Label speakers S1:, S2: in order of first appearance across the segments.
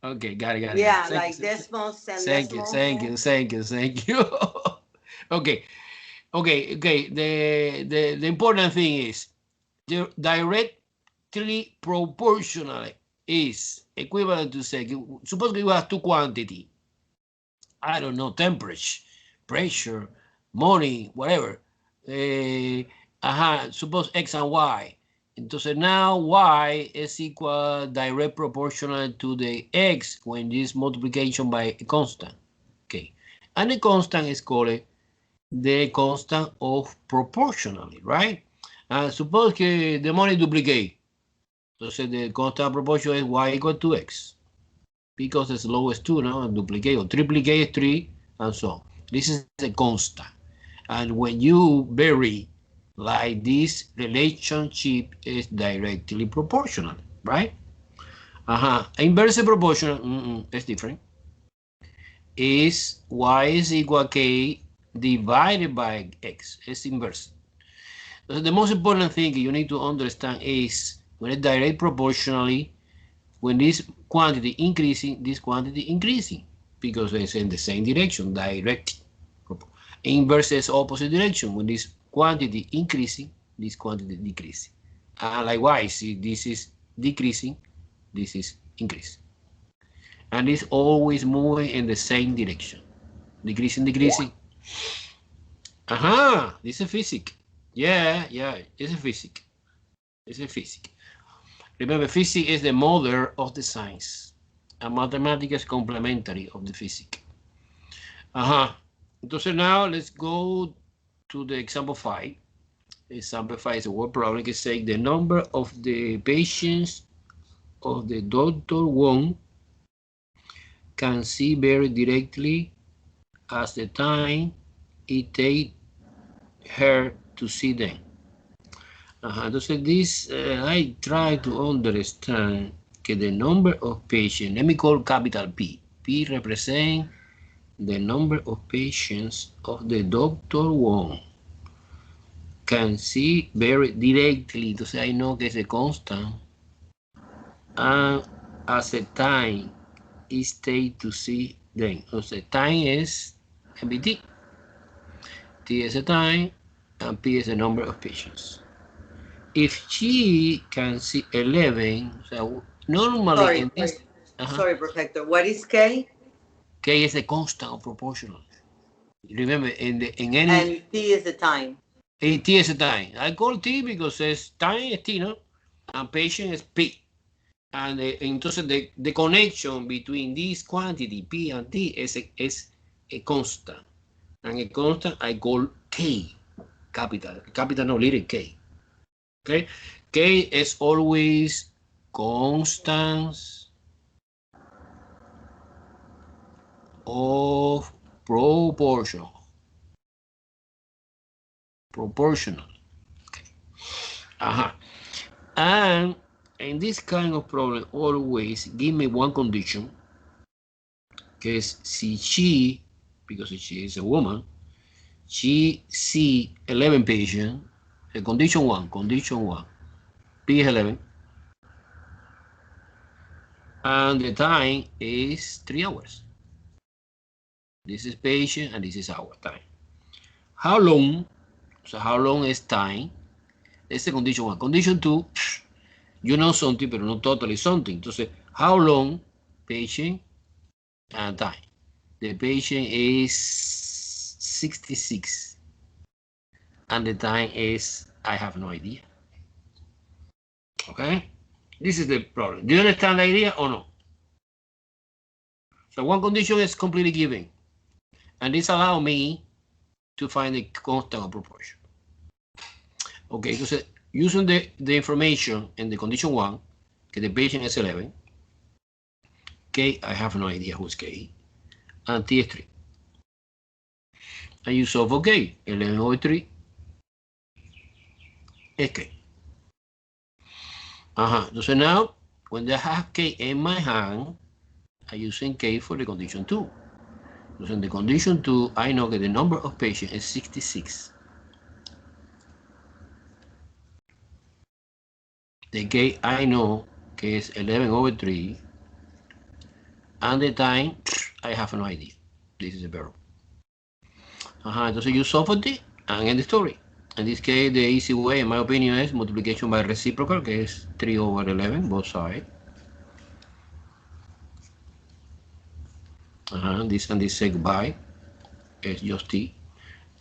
S1: Okay, got it, got it, got it.
S2: Yeah,
S1: Thank
S2: like
S1: you,
S2: decimals and
S1: thank you,
S2: decimals.
S1: thank you, thank you, thank you. Okay, okay. The important thing is the directly proportional is equivalent to say, suppose you have two quantity. I don't know, temperature, pressure, money, whatever. Suppose X and Y. Entonces now Y is equal direct proportional to the X when this multiplication by a constant. Okay. And the constant is called the constant of proportionally, right? And suppose que the money duplicate. Entonces the constant proportion is Y equal to X. Because it's lowest 2, no? And duplicate or triplicate is 3, and so on. This is a constant. And when you vary like this, relationship is directly proportional, right? Inversely proportional is different. Is y is equal to k divided by x. It's inverse. So the most important thing you need to understand is when it's direct proportionally, when this quantity increasing, this quantity increasing, because it's in the same direction, direct. Inverse is opposite direction. When this quantity increasing, this quantity decreasing. And likewise, see, this is decreasing, this is increasing. And it's always moving in the same direction. Decreasing, decreasing. This is physics. Yeah, it's a physics. It's a physics. Remember, physics is the mother of the science. And mathematics is complementary of the physics. Entonces now let's go to the example 5. Example 5 is a word problem que say the number of the patients of the Dr. Wong can see very directly as the time it takes her to see them. Entonces this, I try to understand que the number of patients, let me call capital P. P represent the number of patients of the Dr. Wong can see very directly. Entonces I know que es a constant. And as a time is take to see them. Entonces time is MBT. T is a time and P is the number of patients. If she can see 11, so normally
S2: Sorry,
S1: in this,
S2: sorry, Protector. What is K?
S1: K is a constant of proportional. Remember, in any
S2: And T is the time.
S1: T is a time. I call T because it's time is T, no? And patient is P. And entonces the connection between this quantity P and T is a constant. And a constant I call K, capital no, little k. Okay, K is always constants of proportional. Proportional. Okay. And in this kind of problem, always give me one condition. Because si she, because she is a woman, she see 11 patients. Condition one, P is 11. And the time is 3 hours. This is patient and this is our time. How long? So how long is time? It's the condition one. Condition two, you know something, but not totally something. Entonces, how long, patient, and time. The patient is 66. And the time is, I have no idea. Okay? This is the problem. Do you understand the idea or no? So one condition is completely given. And this allows me to find the constant of proportion. Okay, entonces, using the information in the condition 1, que the patient is 11, K, I have no idea who's K, and T is 3. And you solve for K, 11 over 3 is K. Entonces now, when I have K in my hand, I'm using K for the condition 2. Entonces in the condition 2, I know that the number of patients is 66. The K, I know que es 11/3, and the time, I have no idea. This is a verb. Entonces you solve it and end the story. In this case, the easy way, in my opinion, is multiplication by reciprocal, que es 3/11, both sides. This and this say by, it's just t.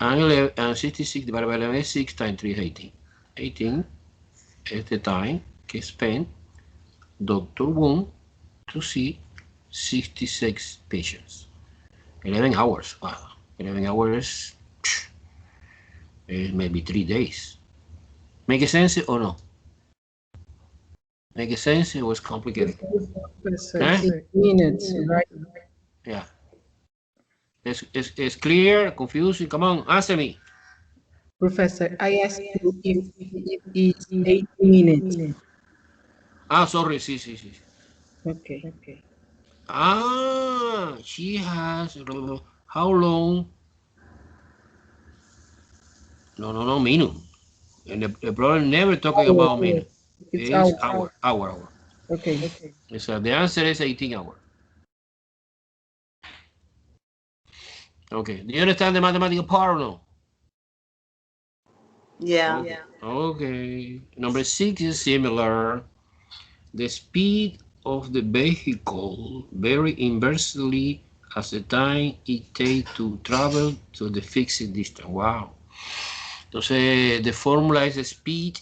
S1: And 66 divided by 11 is 6 times 3 is 18. 18 is the time que spent Dr. Wong to see 66 patients. 11 hours. Wow. 11 hours is maybe 3 days. Make sense or no? Make sense? It was complicated.
S3: Minutes, right?
S1: Yeah. It's clear, confusing. Come on, answer me.
S3: Professor, I asked you if it is 8 minutes.
S1: Sorry. Sí.
S3: Okay.
S1: She has, how long? No, minimum. And the problem never talking about minimum. It's hour.
S3: Okay.
S1: So the answer is 18 hours. Okay, do you understand the mathematical part or no?
S2: Yeah.
S1: Okay. Number 6 is similar. The speed of the vehicle vary inversely as the time it takes to travel to the fixed distance. Wow. Entonces, the formula is speed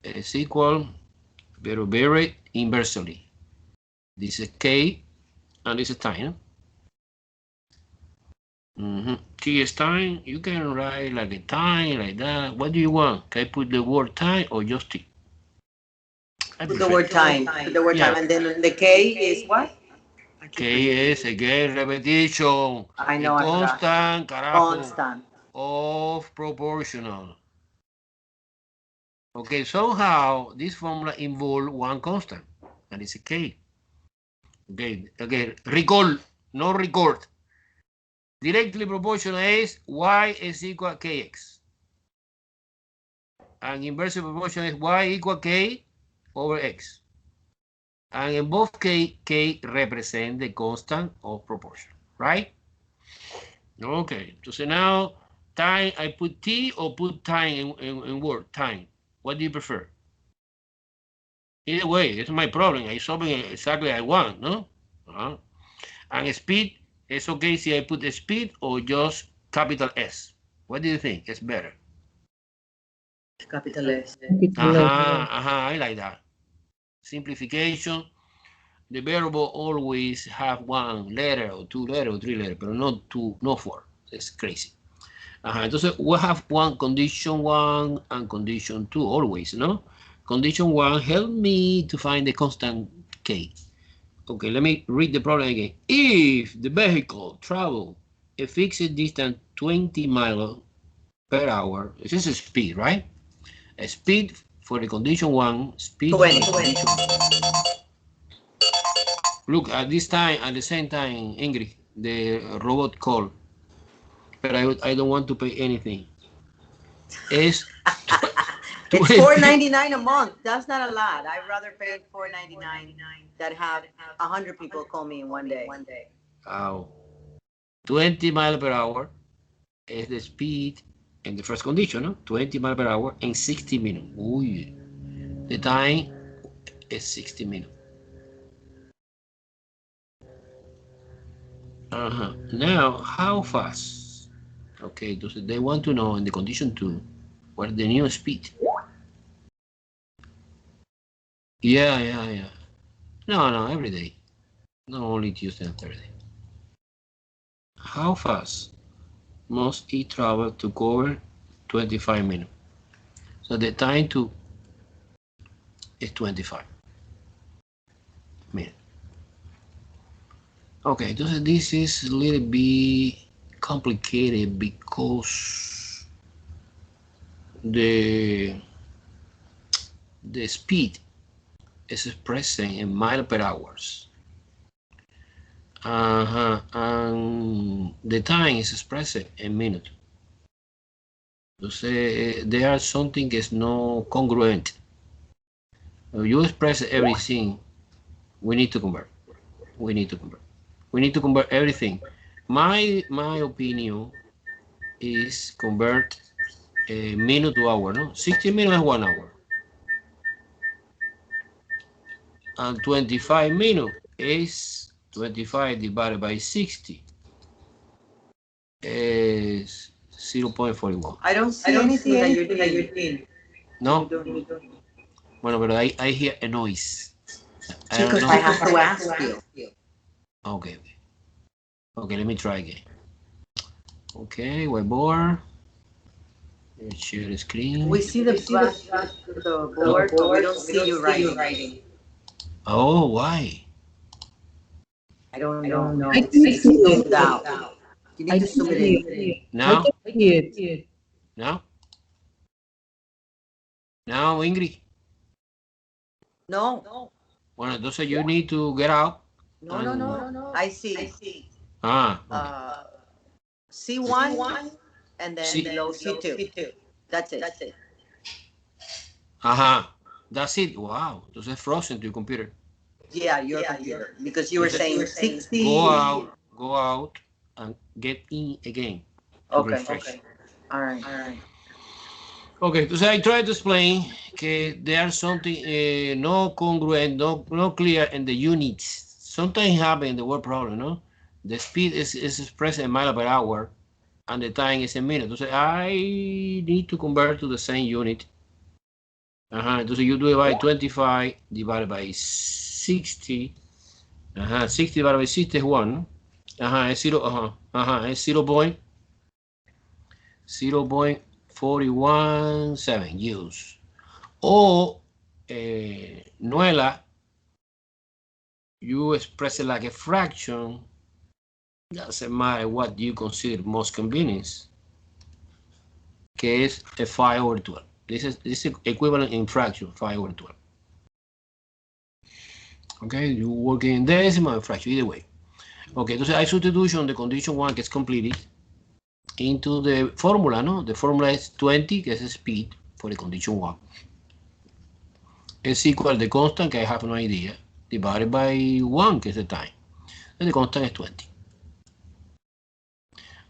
S1: is equal, pero vary inversely. This is k, and this is time. T is time. You can write like a time, like that. What do you want? Can I put the word time or just T?
S2: Put the word time. And then the K is what?
S1: K is again repetition.
S2: I know.
S1: Constant, carajo.
S2: Constant.
S1: Of proportional. Okay, somehow this formula involves one constant, and it's a K. Okay, recall, no record. Directly proportional is y is equal to kx. And inversely proportional is y equal k over x. And in both k represent the constant of proportion, right? Okay, so now time, I put t or put time in word, time. What do you prefer? Either way, it's my problem. I solve it exactly I want, no? And speed, it's okay if I put the speed or just capital S. What do you think? It's better.
S2: Capital S.
S1: I like that. Simplification. The variable always have one letter or two letters or three letters, but not two, not four. It's crazy. Entonces, we have one condition 1 and condition 2 always, no? Condition 1 help me to find the constant k. Okay, let me read the problem again. If the vehicle travel a fixed distance 20 miles per hour, this is a speed, right? A speed for the condition 1, speed 20. For the condition 1. Look, at this time, at the same time, Ingrid, the robot call, but I don't want to pay anything. It's
S2: $4.99 a month. That's not a lot. I'd rather pay $4.99 than have 100 people call me in one day.
S1: Wow. 20 miles per hour is the speed in the first condition, no? 20 miles per hour in 60 minutes. Uy. The time is 60 minutes. Now, how fast? Okay, so they want to know in the condition 2 what the new speed. Yeah. No, every day. Not only Tuesday and Thursday. How fast must it travel to cover 25 minutes? So the time to is 25 minutes. Okay, so this is a little bit complicated because the speed is expressed in miles per hours. And the time is expressed in minutes. Entonces, there are something que es no congruent. You express everything, we need to convert. We need to convert. We need to convert everything. My opinion is convert a minute to hour, no? 60 minutes is 1 hour. And 25 minutes is 25 divided by 60 is 0.41.
S2: I don't see anything that you're doing.
S1: No? Bueno, pero I hear a noise. I don't
S2: Chicos,
S1: know.
S2: I have to ask you.
S1: Okay. Okay, let me try again. Okay, whiteboard. Let's share the screen.
S2: We see the board, but we don't see you writing.
S1: Oh, why?
S2: I don't know.
S3: I
S2: It's
S3: can see
S2: zoomed
S3: it.
S2: out. You
S3: I
S2: need to
S3: can
S2: zoom it
S3: see
S2: in.
S3: it. I
S1: Now?
S3: can see it.
S1: Now? Now, Ingrid?
S2: No.
S1: Bueno, entonces you need to get out.
S2: No. I see.
S1: Ah, okay.
S2: C1 and then
S1: C
S2: below C2. That's it.
S1: Ajá. That's it. Wow. Entonces es frozen to your computer.
S2: Yeah, your computer. Because you were saying 60.
S1: Go out and get in again to
S2: Okay.
S1: refresh.
S2: All right.
S1: Okay, entonces I try to explain que there are something no congruent, no clear in the units. Sometimes happen in the word problem, no? The speed is expressed in mile per hour and the time is in minutes. Entonces I need to convert to the same unit. Ajá, entonces you do it by 25 divided by 60. Ajá, 60 divided by 60 es 1, ¿no? Ajá, es 0, es 0.417 joules. O, Nuela, you express it like a fraction. Doesn't matter what you consider most convenience. Que es a 5 over 12. This is equivalent in fraction, 5 over 12. Okay, you work in decimal and fraction, either way. Okay, entonces hay substitution de condition 1 que es completed into the formula, ¿no? The formula is 20, que es speed for the condition 1. Is equal the constant, que I have no idea, divided by 1, que es the time. And the constant is 20.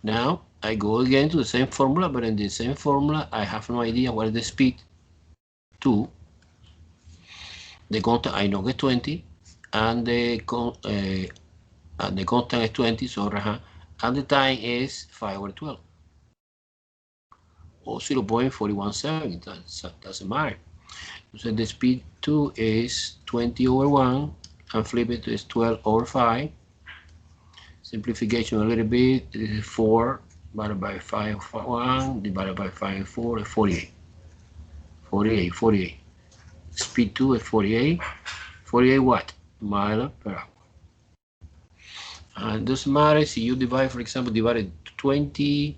S1: Now, I go again to the same formula, but in the same formula, I have no idea what is the speed. 2. The constant, I know is 20, and the constant is 20, so and the time is 5 over 12. Or 0.417, that doesn't matter. So the speed 2 is 20 over 1, and flip it to 12 over 5. Simplification a little bit, this is 4 divided by 5, 1, divided by 5, 4, 48. 48. Speed 2 is 48. 48 what? Mile per hour. And it doesn't matter if you divide, for example, divided 20,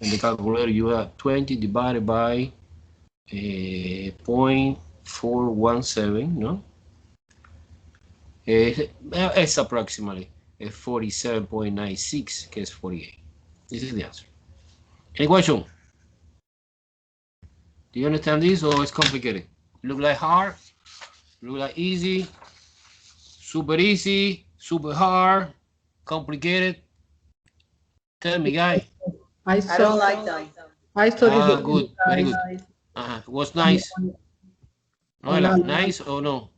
S1: in the calculator you have 20 divided by 0.417, no? It's approximately 47.96, que es 48. This is the answer. Any question? Do you understand this or it's complicated? Look like hard? Look like easy? Super easy? Super hard? Complicated? Tell me, guy.
S2: I don't like them.
S3: I saw it.
S1: Good. Very good. Was nice. Noela, nice or no?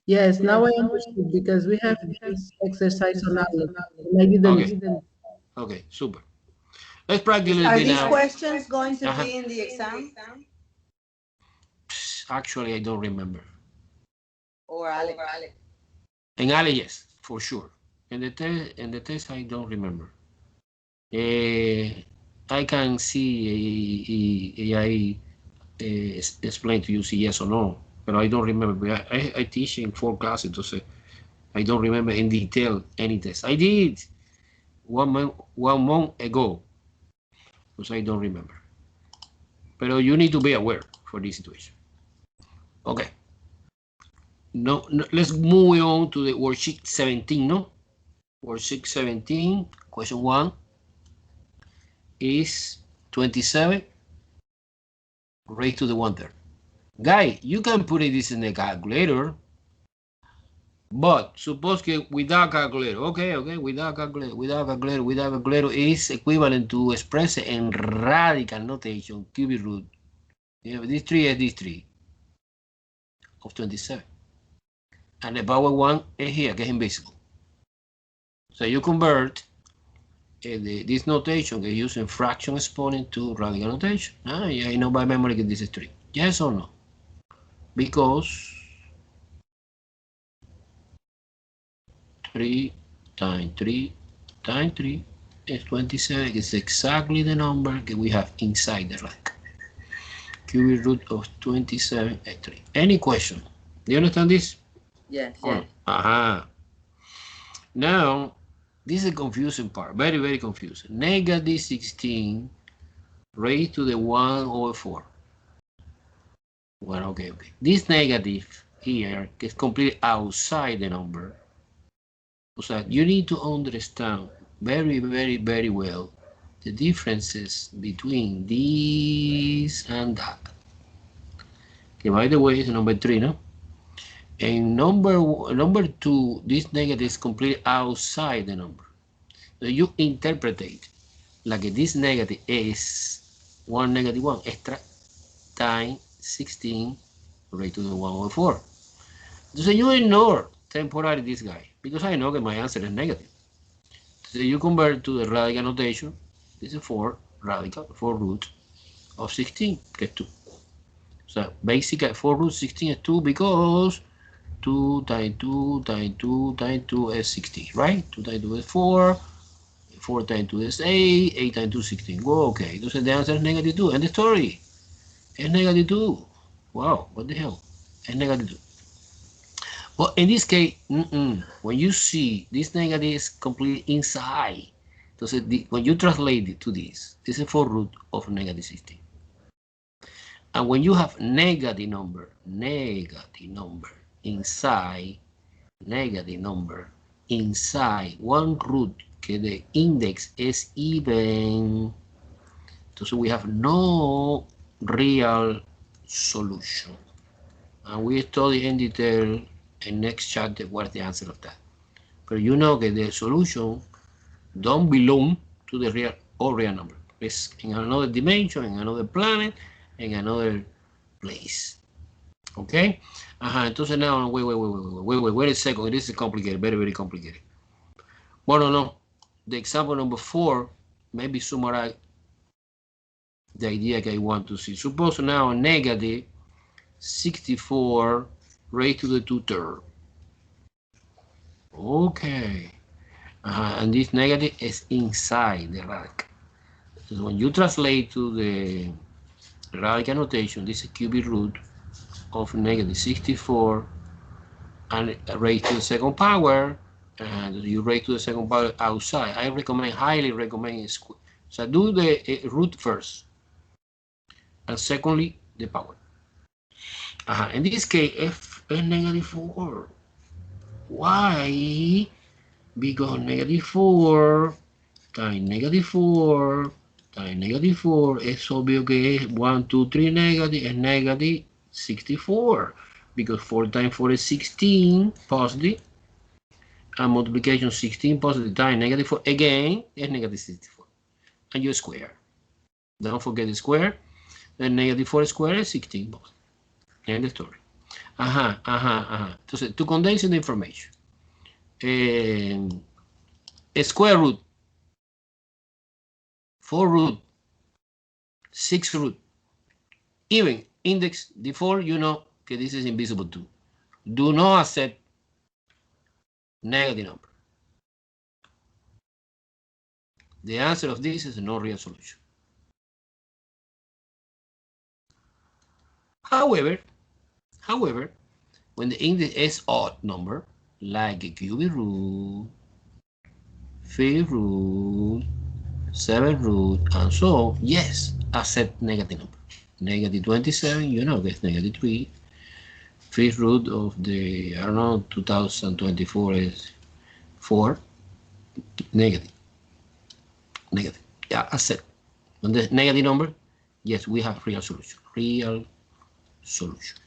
S3: Yes, now I understood because we have this exercise on Outlook. And I didn't.
S1: Okay, super. Let's practice a little
S2: Are
S1: bit
S2: these
S1: now.
S2: questions going to be in the exam?
S1: Actually, I don't remember.
S2: Or Alex?
S1: In Ali, yes, for sure. In the test, I don't remember. I can see AI explain to you si yes or no, but I don't remember. I teach in 4 classes, so I don't remember in detail any test. I did 1 month ago, so I don't remember. But you need to be aware for this situation. Okay. No, let's move on to the worksheet 17, no? Worksheet 17, question 1 is 27 raised to the 1/3. Guy, you can put this in the calculator, but suppose que without calculator, okay, without calculator is equivalent to express in Radicand notation, cubic root. Yeah, this 3 is this 3 of 27. And the power 1 is here, que es invisible. So you convert this notation que using fraction exponent to Radicand notation. Yeah, I know by memory that this is 3. Yes or no? Because 3 times 3 times 3 is 27. It's exactly the number that we have inside the radical. Cubic root of 27 is 3. Any question? Do you understand this?
S2: Yes.
S1: Yes. Now, this is a confusing part. Very, very confusing. Negative 16 raised to the 1/4. Well, okay. This negative here is completely outside the number. So you need to understand very, very, very well the differences between this and that. Okay, by the way, it's number 3, no? And number 2, this negative is completely outside the number. So you interpret it like this negative is 1 negative 1 extra times 16 raised to the 1/4. So you ignore temporarily this guy, because I know that my answer is negative. So you convert to the Radicand notation. This is 4 root of 16, get 2. So basically 4 root 16 is 2 because 2 times 2 times 2 times 2 is 16, right? 2 times 2 is 4, 4 times 2 is 8, 8 times 2 is 16. Well, okay, so the answer is negative 2. And the story is negative 2. Wow, what the hell? It's negative 2. Well, in this case, when you see this negative is completely inside, so when you translate it to this is 4 root of negative 16. And when you have negative number inside, one root, que the index is even, so we have no real solution. And we study in detail in next chapter what's the answer of that. But you know that the solution don't belong to the real or real number. It's in another dimension, in another planet, in another place. Okay? Entonces now, wait a second. This is complicated, very, very complicated. Well, no. The example number 4 maybe summarize the idea that I want to see. Suppose now negative 64 raised to the 2/3. Okay. And this negative is inside the radical. So when you translate to the Radicand notation, this is cubic root of negative 64 and raised to the second power, and you raise to the second power outside. I highly recommend square. So do the root first, and secondly, the power. In this case, f is negative 4. Why? Because negative 4 times negative 4 times negative 4 es obvio que es 1, 2, 3 negative, es negative 64. Because 4 times 4 is 16 positive, and multiplication 16 positive times negative 4 again is negative 64. And you square. Don't forget the square. Then negative 4 squared is 16 positive. End the story. Entonces, to condense the information, square root, 4 root, 6 root, even index default, you know that this is invisible too. Do not accept negative number. The answer of this is no real solution. However, when the index is odd number, like a cubic root, 5th root, 7th root, and so on, yes, accept negative number. Negative 27, you know that's negative 3. 5th root of the, I don't know, 2024 is 4. Negative. Yeah, accept. On the negative number, yes, we have real solution. Real solution.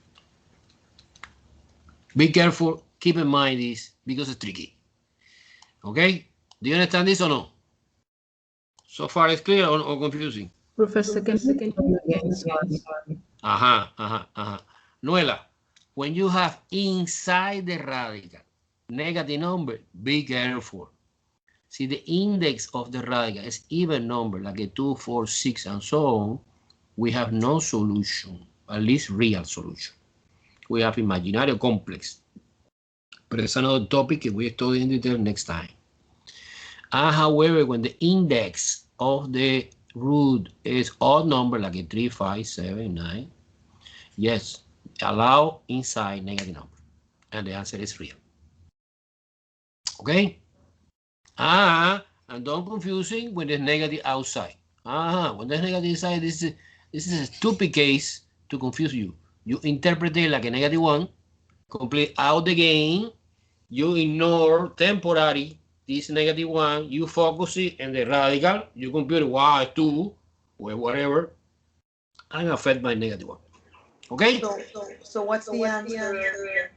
S1: Be careful. Keep in mind this because it's tricky. Okay? Do you understand this or no? So far it's clear or confusing?
S3: Professor, can you come again? Sorry.
S1: Noela, when you have inside the radical negative number, be careful. See, the index of the radical is even number, like a 2, 4, 6, and so on. We have no solution, at least real solution. We have imaginary complex. But it's another topic that we study in detail next time. However, when the index of the root is odd number, like a 3, 5, 7, 9, yes, allow inside negative number. And the answer is real. Okay? And don't confusing when there's negative outside. When there's negative inside, this is a stupid case to confuse you. You interpret it like a negative one, complete out the game, you ignore temporary, this negative one, you focus it in the radical, you compute y 2, or whatever, and affect by negative one. Okay?
S2: So what's the answer?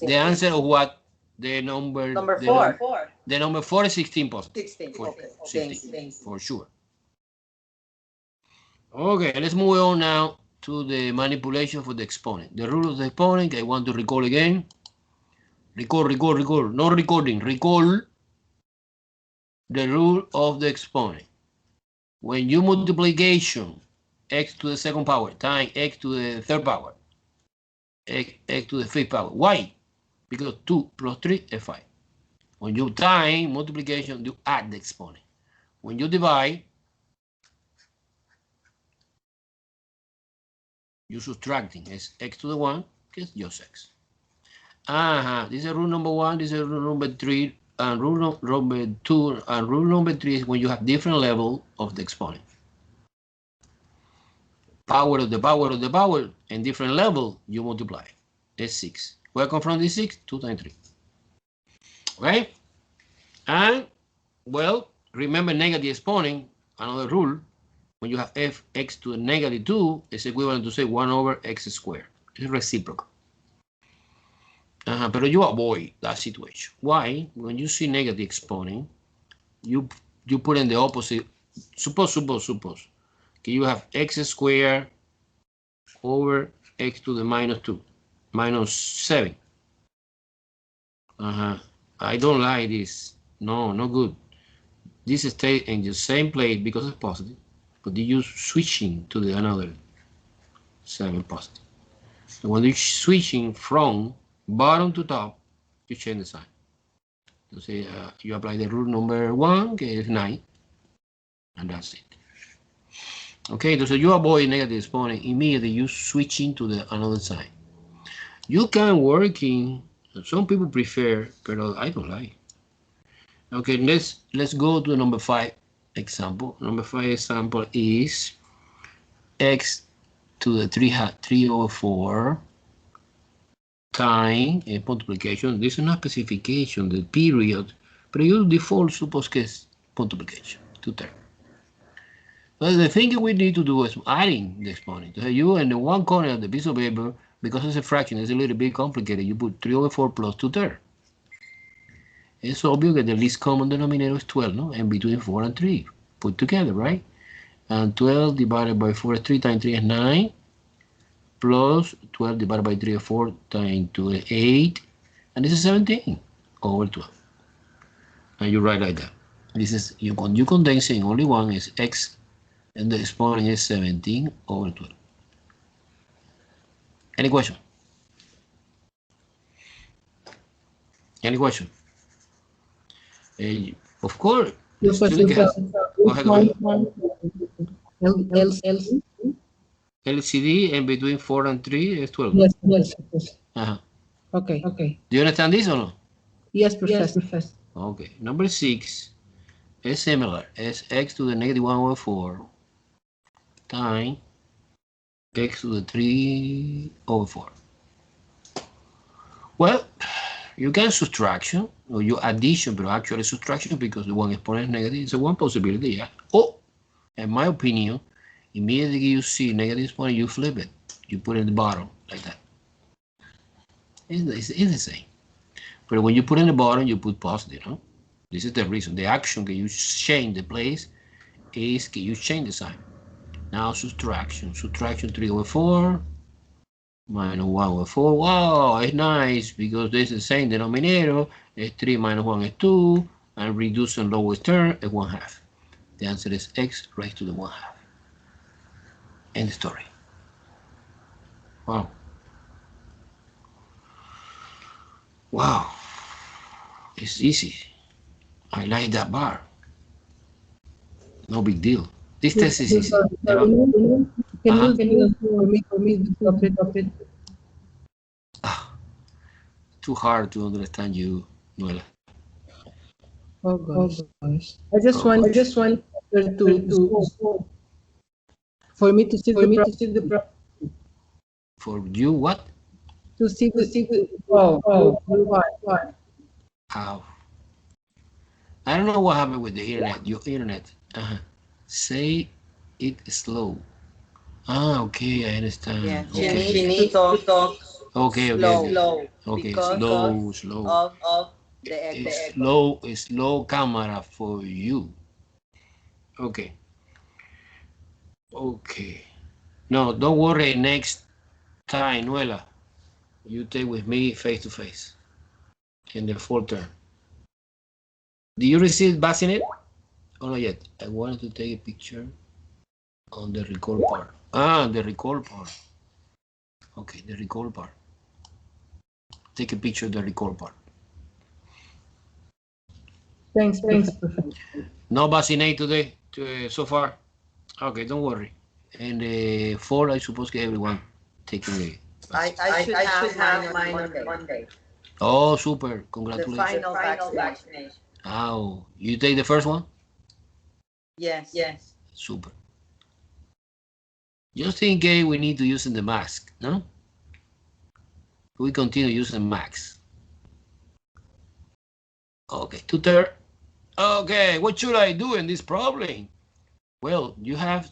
S1: The answer of what? The number
S2: 4.
S1: The number 4 is 16 positive.
S2: 16. Okay.
S1: 16,
S2: Thanks.
S1: for sure. Okay, let's move on now to the manipulation for the exponent. The rule of the exponent, I want to recall again. Recall. No recording. Recall the rule of the exponent. When you multiplication x to the second power times x to the third power, x to the fifth power. Why? Because 2 plus 3 is 5. When you time multiplication, you add the exponent. When you divide, you subtracting. It's x to the 1, it's just x. This is rule number 1, this is rule number 3, and rule number 2, and rule number 3 is when you have different level of the exponent. Power of the power of the power, and different level, you multiply. It's 6. Where come from this 6? 2 times 3. Okay? And, well, remember negative exponent, another rule, when you have x to the negative 2, it's equivalent to say 1 over x squared. It's reciprocal. But you avoid that situation. Why? When you see negative exponent, you put in the opposite. Suppose. Okay, you have x squared over x to the minus 2, minus 7. I don't like this. No good. This stays in the same place because it's positive, but you switching to the another 7 positive. So when you're switching from bottom to top, you change the sign. You say you apply the rule number 1, okay, is 9, and that's it. Okay, so you avoid negative exponent immediately. You switching to the another sign. You can work in. Some people prefer, but I don't like. Okay, let's go to number 5 example. Number 5 example is x to the 3 over 4 time multiplication. This is not specification, the period, but you default suppose que es multiplication, 2/3. Well, the thing we need to do is adding the exponent. So you in the one corner of the piece of paper, because it's a fraction, it's a little bit complicated. You put 3 over 4 plus 2/3. It's obvious that the least common denominator is 12, no? And between 4 and 3 put together, right? And 12 divided by 4 is 3 times 3 is 9. Plus 12 divided by 3 is 4 times 2 is 8. And this is 17 over 12. And you write like that. This is, you condense in only one is x, and the exponent is 17 over 12. Any question? Any question? Of course.
S3: Go ahead.
S1: LCD and between 4 and 3 is 12.
S3: Yes. Okay.
S1: Do you understand this or no?
S3: Yes, Professor.
S1: Okay. Number 6 is similar. It's x to the negative 1 over 4 times x to the 3 over 4. Well, you can subtraction or you addition, but actually subtraction because the one exponent is negative. It's a one possibility, yeah. Oh, In my opinion, immediately you see negative exponent, you flip it. You put it in the bottom like that. It's the same. But when you put in the bottom, you put positive, no? This is the reason. The action can you change the place is can you change the sign. Now subtraction. Subtraction 3 over 4 minus 1 over 4. Wow, it's nice because this is the same denominator. It's 3 minus 1 is 2. And reducing lowest term is 1/2. The answer is x raised to the 1/2. End story. Wow. Wow. It's easy. I like that bar. No big deal. This test is easy.
S3: Can you for me the topic?
S1: Too hard to understand you, Noela.
S3: Oh gosh. I just want to for me to see the problem.
S1: For you, what?
S3: To see the why?
S1: How? I don't know what happened with the internet. Your internet. Say it slow. Okay, I understand.
S2: Yeah,
S1: okay.
S2: she needs to talk
S1: Okay,
S2: slow
S1: because slow.
S2: of the echo.
S1: Slow camera for you. Okay. Okay. No, don't worry. Next time, Nuela, you take with me face to face in the full term. Do you receive bassinet? Oh, not yet. I wanted to take a picture on the record part. The record part. Okay, the record part. Take a picture of the record part.
S3: Thanks.
S1: No bassinet today, so far. Okay, don't worry. And the fall, I suppose everyone taking a.
S2: I should have mine on Monday.
S1: Oh, super!
S2: The
S1: Congratulations.
S2: final vaccination.
S1: Oh, you take the first one?
S2: Yes.
S1: Super. Just in case we need to use the mask, no? We continue using max. Okay, 2/3. Okay, what should I do in this problem? Well, you have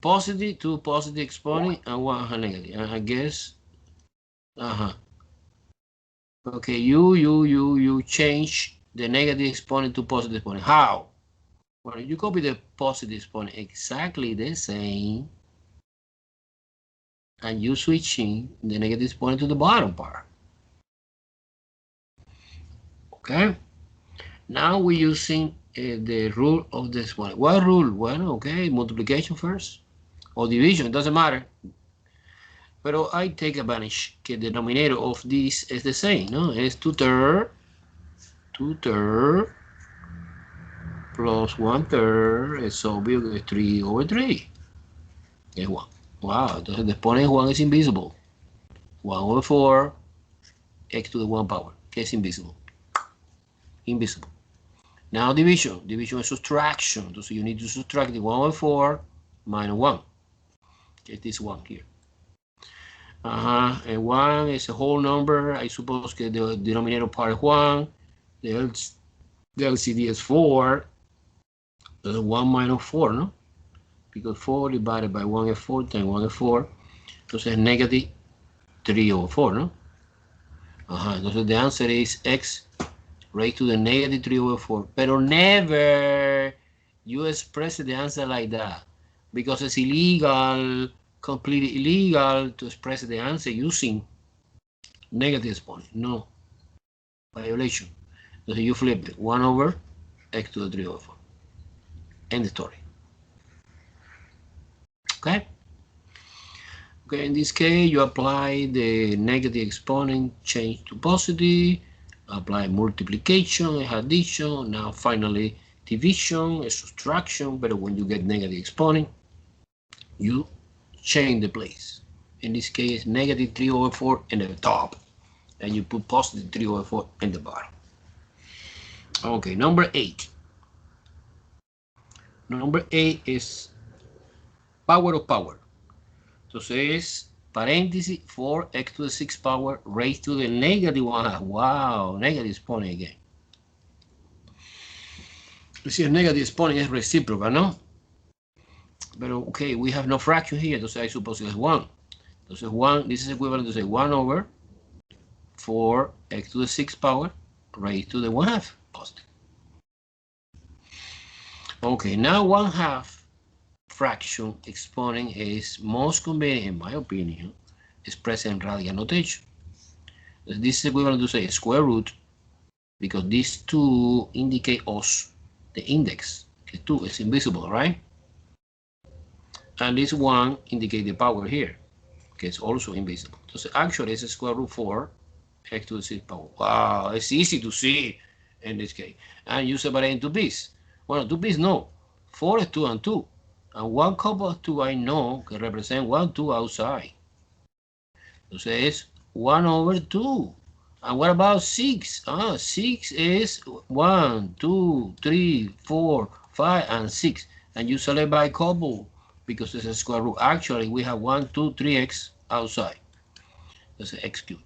S1: positive, 2 positive exponent and 1 negative. I guess. Okay, you change the negative exponent to positive exponent. How? Well, you copy the positive exponent exactly the same, and you switching the negative exponent to the bottom part. Okay. Now we're using the rule of the exponent. What rule? Well, okay, multiplication first or division, it doesn't matter. But I take advantage that the denominator of this is the same, no? It's 2/3 plus 1/3 es obvio que es 3 over 3. Es 1. Wow, entonces the exponent 1 is invisible. 1 over 4 x to the 1 power, que es invisible. Invisible. Now division. Division is subtraction. Entonces you need to subtract the 1 over 4 minus 1. Get this 1 here. And 1 is a whole number. I suppose that the denominator part is 1. The LCD is 4. 1 minus 4, no? Because 4 divided by 1 is 4 times 1 is 4. Entonces negative 3 over 4, no? Entonces the answer is x raised to the negative 3 over 4. Pero never you express the answer like that. Because it's illegal, completely illegal to express the answer using negative exponent. No. Violation. Entonces you flip it. 1 over x to the 3 over 4. End the story. Okay? Okay, in this case, you apply the negative exponent, change to positive, apply multiplication, addition, now finally division, subtraction, but when you get negative exponent, you change the place. In this case, negative 3 over 4 in the top, and you put positive 3 over 4 in the bottom. Okay, number 8. Number 8 is power of power. Entonces, paréntesis, 4x to the 6th power raised to the negative 1/2. Wow, negative exponent again. Si es negative exponent es recíproca, ¿no? But okay, we have no fraction here, entonces I suppose it's 1. Entonces 1, this is equivalent to say 1 over 4x to the 6th power raised to the 1/2 positive. Okay, now 1/2 fraction exponent is most convenient, in my opinion, expressed in Radicand notation. This is equivalent to say square root, because these two indicate us the index. Okay, 2 is invisible, right? And this 1 indicates the power here. Okay, it's also invisible. So actually it's square root 4 x to the 6th power. Wow, it's easy to see in this case. And you separate into b's. Well, 2 b's no. 4 is 2 and 2. And 1 couple of 2 I know can represent 1, 2 outside. So it's 1 over 2. And what about 6? 6 is 1, 2, 3, 4, 5, and 6. And you select by couple because it's a square root. Actually, we have 1, 2, 3x outside. That's x cubed.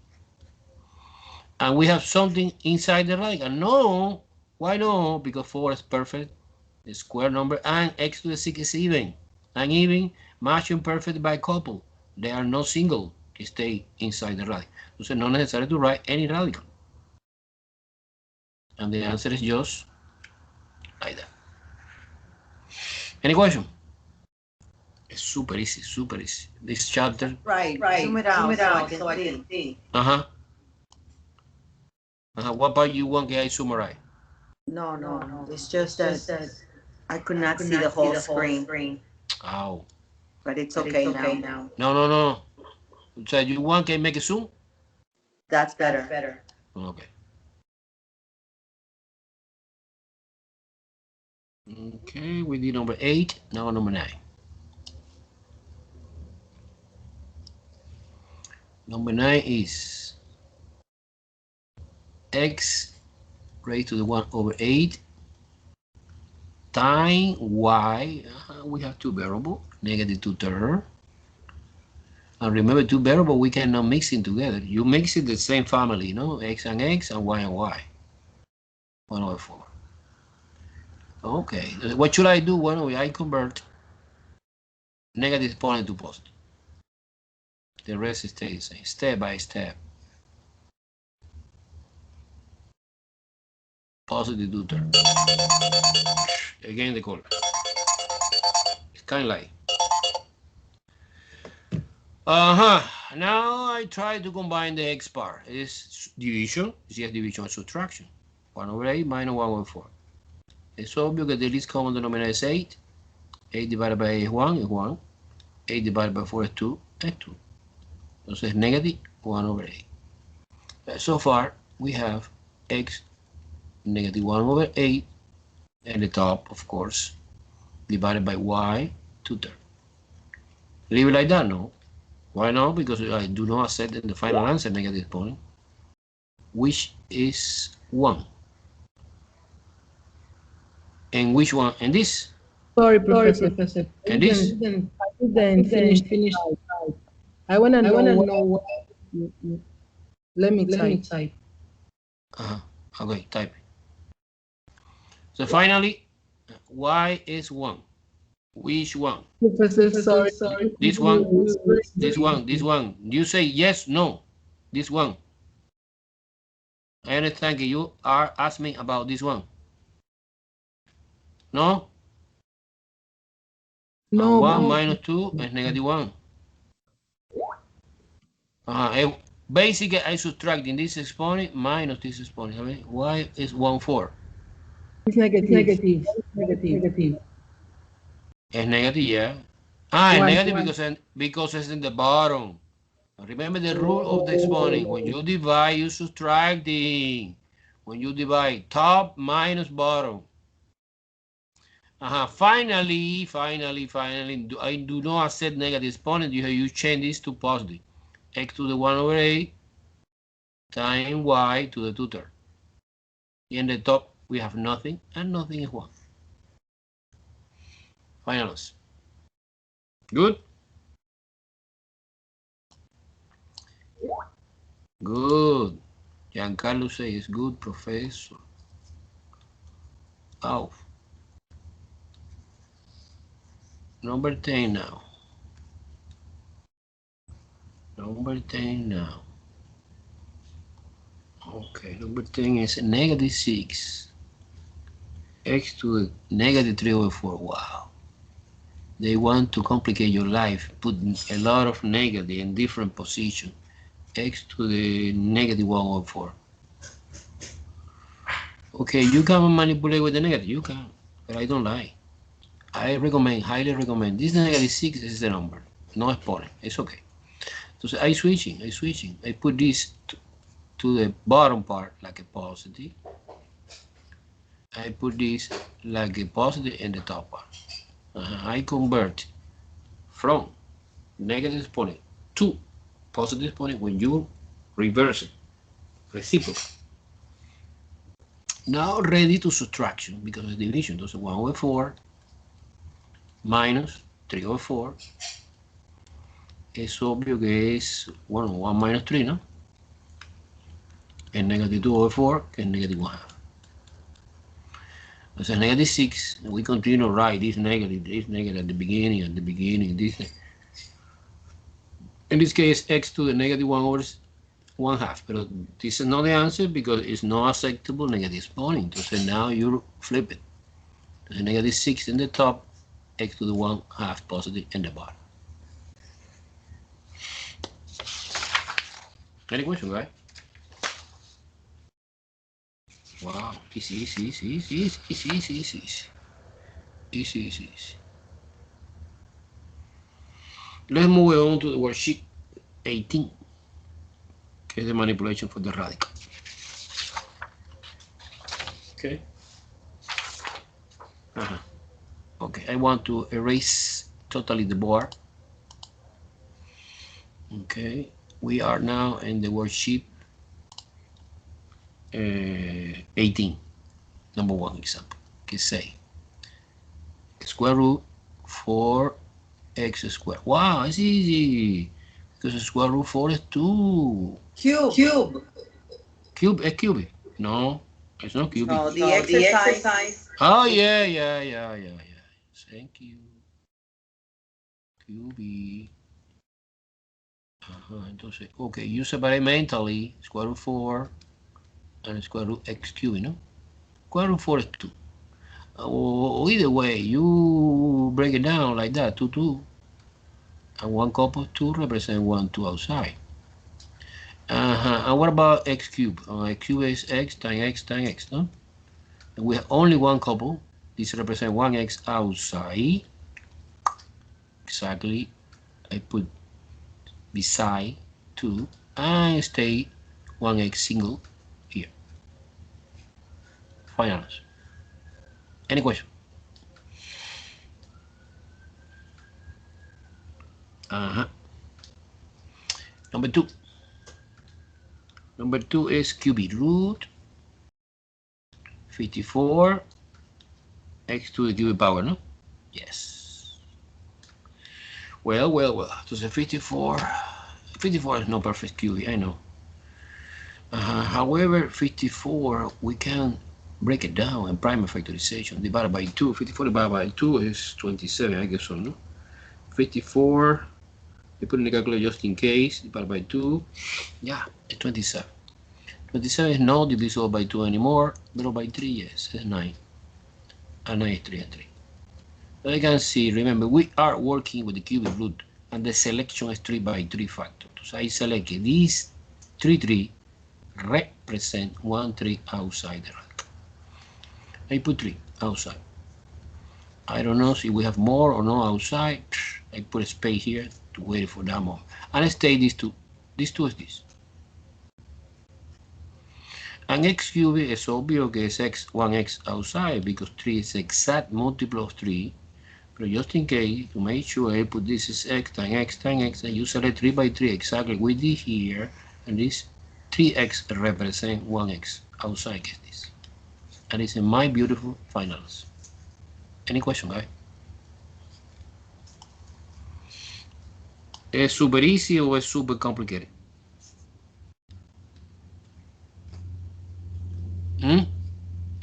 S1: And we have something inside the radicand. No. Why no? Because 4 is perfect. The square number, and x to the 6 is even. And even matching perfect by couple. They are not single. They stay inside the radicand. So it's not necessary to write any radicand. And the answer is just like that. Any question? It's super easy, super easy. This chapter.
S2: Right. Zoom it out so I can see.
S1: What part you want I summarize?
S2: No. It's just that I could not see the whole screen.
S1: Oh.
S2: But it's okay now.
S1: No. So you want can make a zoom?
S2: That's better.
S1: Okay. Okay, we did number 8, now number 9. Number 9 is x raised to the 1 over 8 times y. We have two variables, negative 2/3. And remember, two variables we cannot mix it together. You mix it the same family, x and y and y. 1 over 4. Okay, what should I do? Well, I convert negative exponent to positive. The rest stays the same, step by step. Positive 2/3. Again the color. It's kind of like. Now I try to combine the x part. It's division. It's just division and subtraction. 1 over 8 minus 1 over 4. It's obvious that the least common denominator is 8. 8 divided by 8 is 1, is 1. 8 divided by 4 is 2, is 2. So it's negative 1 over 8. So far, we have x negative 1 over 8 at the top, of course, divided by y 2/3. Leave it like that, no? Why not? Because I do not accept the final answer negative exponent, which is 1. And which one? And this?
S3: Sorry, Professor.
S1: And this?
S3: I didn't finish. I want to know what. Let me type.
S1: Okay, type. So finally, y is 1. Which one?
S3: Professor, sorry.
S1: This one. You say yes, no. This one. I understand you are asking me about this one. No?
S3: No.
S1: 1 minus 2 is negative 1. Basically, I subtracting this exponent minus this exponent. I mean, y is 1/4.
S3: It's negative.
S1: It's negative, yeah. It's negative because it's in the bottom. Remember the rule of the exponent. When you divide, you subtracting. When you divide, top minus bottom. Finally, I do not accept negative exponent. You change this to positive. X to the 1 over 8 times y to the 2/3. In the top, we have nothing, and nothing is 1. Final answer. Good? Good. Giancarlo says, good, professor. Oh. Number 10 now. Number 10 now. Okay, number 10 is negative 6. X to the negative 3 over 4. Wow. They want to complicate your life, put a lot of negative in different positions. X to the negative 1 over 4. Okay, you can manipulate with the negative, you can, but I don't like. I recommend, highly recommend. This negative 6 is the number, no exponent, it's okay. So I switching. I put this to the bottom part like a positive. I put this like a positive in the top part. I convert from negative exponent to positive exponent when you reverse it, reciprocal. Now ready to subtraction because of division. Entonces 1 over 4 minus 3 over 4. Es obvio que es, bueno, 1 minus 3, ¿no? Es negative 2 over 4, que es negative 1 half. Entonces negative 6, we continue to write this negative at the beginning, this. In this case, x to the negative 1 over 1 half. But this is not the answer because it's not acceptable negative exponent. Entonces now you flip it. The negative 6 in the top, x to the 1 half positive in the bottom. Any question, right? Wow, easy. Let's move on to the worksheet 18, que es the manipulation for the radical. Okay. Okay, I want to erase totally the board. Okay, we are now in the worksheet 18, number 1 example. Que say square root 4x squared. Wow, it's easy because square root 4 is 2.
S2: Cube.
S1: Cube. No, it's not cubic.
S2: No, the exercise.
S1: Oh, yeah. Thank you. Cubic. Entonces, okay, you separate mentally square root 4 and square root x cubed, no? Square root 4 is 2. Either way, you break it down like that, 2. And 1 couple of 2 represent 1, 2 outside. And what about x cubed? X cubed is x times x, no? And we have only 1 couple. This represents 1x outside. Exactly. I put beside 2 and stay 1x single here. Final answer. Any question? Number 2. Number 2 is cubic root 54 x to the cubic power, no? Yes. Well. So 54 is not perfect cubic, I know. However, 54 we can break it down in primary factorization divided by 2. 54 divided by 2 is 27, I guess so, no? 54, we put in the calculator just in case, divided by 2, yeah, it's 27. 27 is not divisible by 2 anymore, but by 3, yes, it's 9. And 9 is 3 and 3. So you can see, remember, we are working with the cubic root, and the selection is 3 by 3 factor. So I select these 3 represent 1 3 outside the radical. I put 3 outside. I don't know if we have more or no outside. I put a space here to wait for that more. And I stay these 2. These 2 is this. And x cubed is obvious que es 1x outside because 3 is exact multiple of 3. But just in case, to make sure I put this is x times x, and you select 3 by 3 exactly with this here, and this 3x represent 1x outside is this. And it's in my beautiful finals. Any question, guys? ¿Es super easy o es super complicated?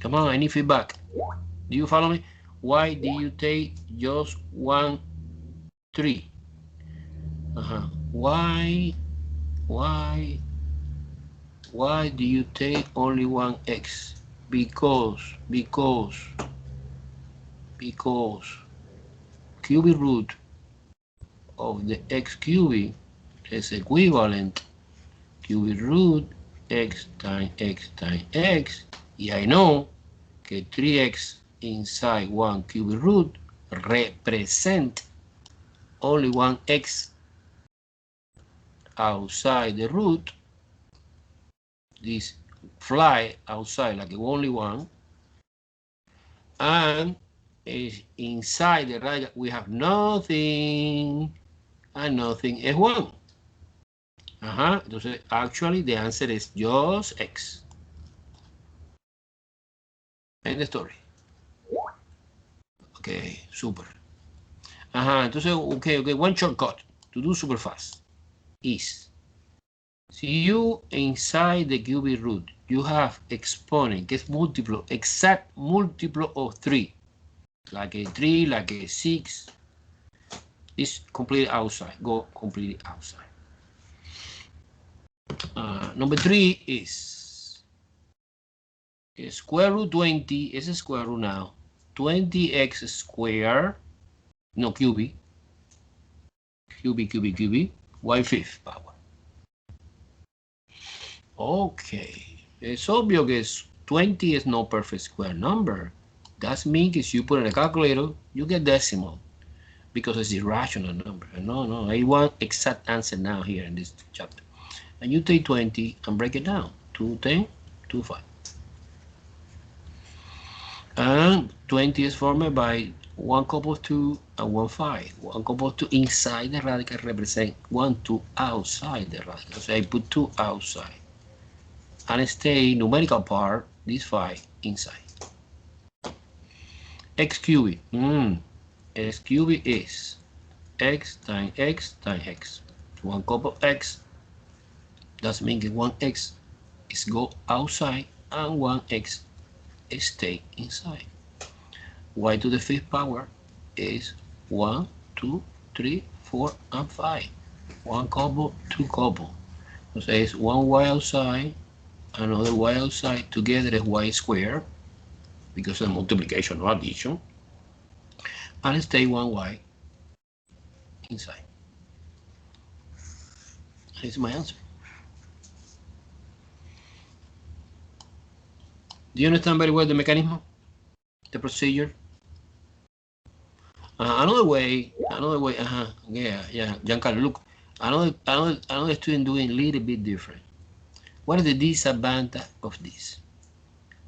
S1: Come on, I need feedback. Do you follow me? Why do you take just 1 3. Why do you take only one x? Because cubic root of the x cubic is equivalent cubic root x times x times x, y I know que 3x inside one cubic root represent only one x outside the root. This fly outside like only one, and inside the radical we have nothing, and nothing is 1. Entonces, actually the answer is just x. End the story. Okay, super. Entonces, okay, one shortcut to do super fast is, si you inside the cubic root you have exponent que es múltiplo, exact múltiplo of 3, like a 3, like a 6, is completely outside, go completely outside. Number 3 is square root 20 is a square root now, 20x squared, no cubic, y fifth power. Okay, it's obvious 20 is no perfect square number. That means if you put in a calculator, you get decimal because it's irrational number. No, I want exact answer now here in this chapter. And you take 20 and break it down. 2, 10, 2, 5. And 20 is formed by 1 couple 2 and 1, 5. 1 couple 2 inside the radical represent 1, 2 outside the radical. So I put 2 outside. And stay numerical part, this 5 inside. X cubic. X cubic is x times x times x. 1 couple x. That means 1x is go outside and 1x stay inside. Y to the 5th power is 1, 2, 3, 4, and 5. 1 couple, 2 couple. So it's 1y outside, another y outside, together is y squared, because of multiplication or addition, and stay 1y inside. Here's my answer. Do you understand very well the mechanism, the procedure? Another way, yeah, Giancarlo, look, another student doing a little bit different. What is the disadvantage of this?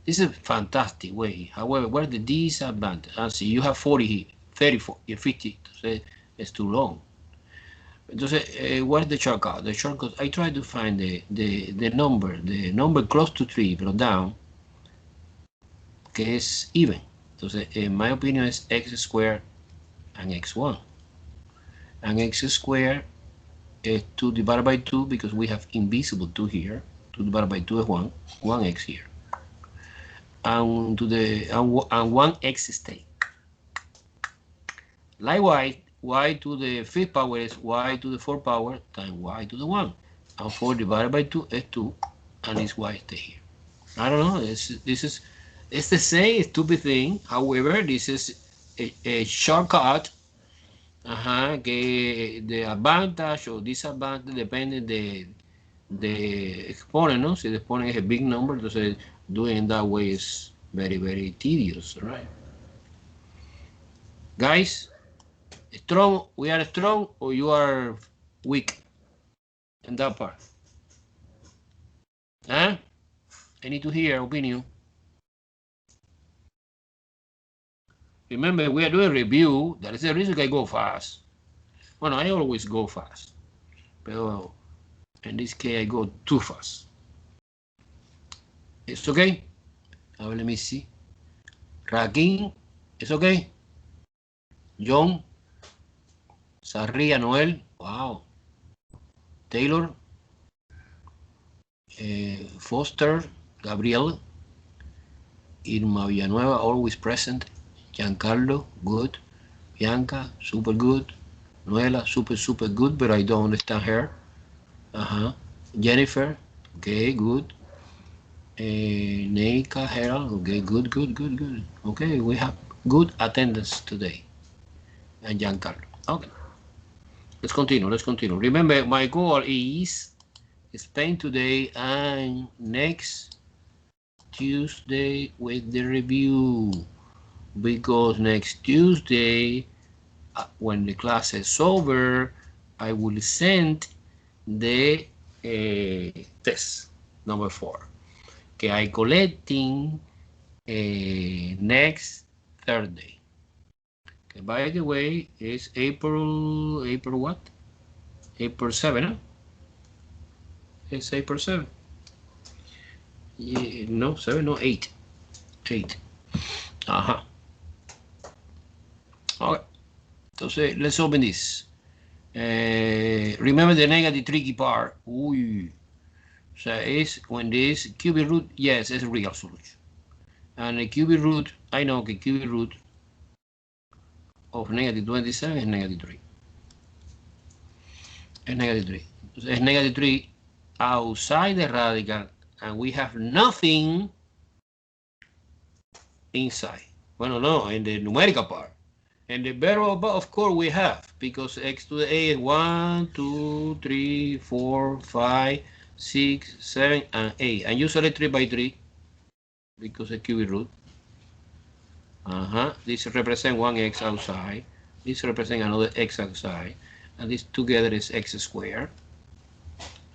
S1: This is a fantastic way. However, what is the disadvantage? See, you have 40 here, 34, 50, so it's too long. Entonces, what is the shortcut? The shortcut, I try to find the number close to 3, pero down, que es even. Entonces, in my opinion, es x squared and x1. And x squared is 2 divided by 2 because we have invisible 2 here. 2 divided by 2 is 1, 1x here. And 1x stay. Likewise, y to the 5th power is y to the 4th power times y to the 1. And 4 divided by 2 is 2, and this y stay here. I don't know, it's the same stupid thing. However, this is a shortcut. Que the advantage or disadvantage depende de exponent, ¿no? Si the exponent is a big number, entonces doing that way is very, very tedious, right? Guys, strong, we are strong or you are weak in that part? I need to hear opinion. Remember, we are doing review. That is the reason I go fast. Well, I always go fast. But in this case, I go too fast. It's okay? Now, let me see. Raquín, it's okay? John, Sarria, Noel, wow. Taylor, Foster, Gabriel, Irma Villanueva, always present. Giancarlo, good. Bianca, super good. Noela, super good, but I don't understand her. Jennifer, okay, good. Neika, Herald, okay, good. Okay, we have good attendance today. And Giancarlo. Okay, let's continue. Remember, my goal is Spain today and next Tuesday with the review, because next Tuesday, when the class is over, I will send the test number 4 que I collecting next Thursday. Okay, by the way, it's April what? April 7, huh? It's April 7. Yeah, no, 7, no, 8. 8. Okay. Entonces, let's open this. Remember the negative tricky part. Uy. So it's when this cubic root, yes, it's a real solution. And the cubic root, I know the cubic root of negative 27 is negative 3. It's negative 3. So it's negative 3 outside the radical, and we have nothing inside. Well, no, in the numerical part. And the variable, of course, we have, because x to the a is 1, 2, 3, 4, 5, 6, 7, and 8. And you select 3 by 3 because it's cubic root. This represents one x outside. This represents another x outside. And this together is x squared.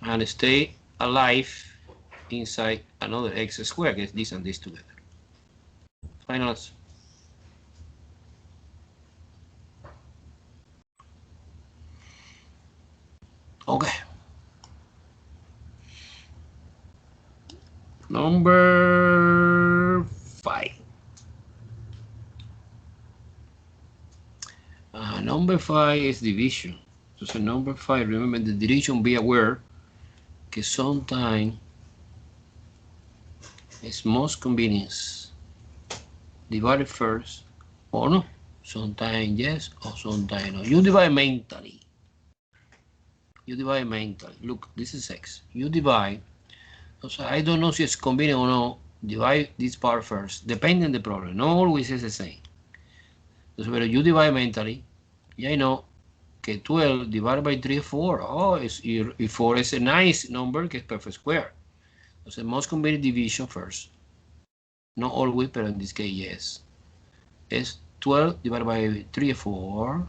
S1: And stay alive inside another x squared. Get this and this together. Final answer. Okay. Number 5. Number 5 is division. So number 5, remember the division, be aware that sometimes it's most convenience divide first, or no. Sometimes yes, or sometimes no. You divide mentally. Look, this is x. You divide. So I don't know if it's convenient or not. Divide this part first, depending on the problem. Not always is the same. So when you divide mentally, yeah, I know que 12 divided by 3 is 4. Oh, if 4 is a nice number, que es perfect square. So most convenient division first. Not always, but in this case, yes. It's 12 divided by 3 is 4.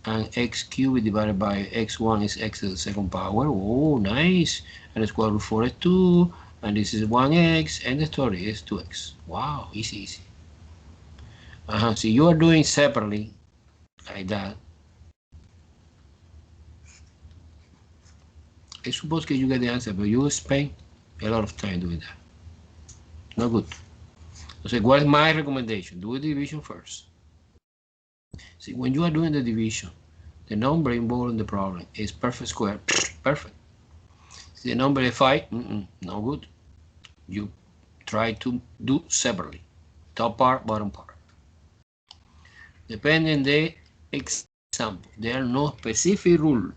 S1: And x cubed divided by x1 is x to the second power. Oh, nice. And the square root 4 is 2. And this is 1x. And the story is 2x. Wow, easy. So you are doing separately, like that. I suppose that you get the answer, but you spend a lot of time doing that. Not good. So what is my recommendation? Do the division first. See, when you are doing the division, the number involved in the problem is perfect square. Perfect. See, the number is 5, no good. You try to do separately. Top part, bottom part. Depending on the example, there are no specific rule,